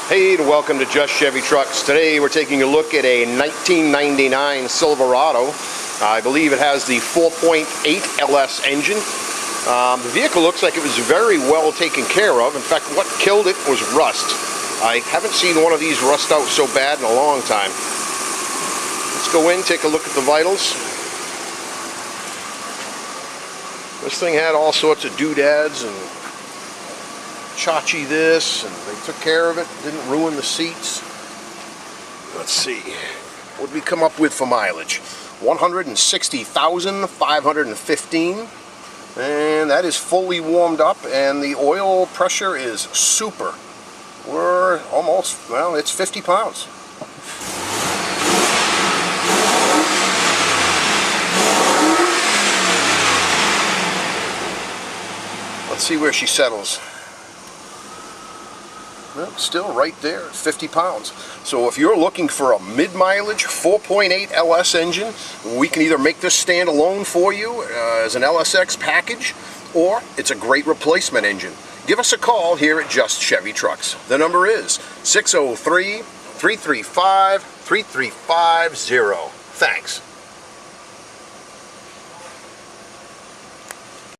Hey, and welcome to Just Chevy Trucks. Today we're taking a look at a 1999 Silverado. I believe it has the 4.8 LS engine. The vehicle looks like it was very well taken care of. In fact, what killed it was rust. I haven't seen one of these rust out so bad in a long time. Let's go in, take a look at the vitals. This thing had all sorts of doodads and Chachi this, and they took care of it, didn't ruin the seats. Let's see, what did we come up with for mileage? 160,515, and that is fully warmed up, and the oil pressure is super. We're almost, well, it's 50 pounds. Let's see where she settles. Well, still right there at 50 pounds. So if you're looking for a mid-mileage 4.8 LS engine, we can either make this stand alone for you as an LSX package, or it's a great replacement engine. Give us a call here at Just Chevy Trucks. The number is 603-335-3350. Thanks.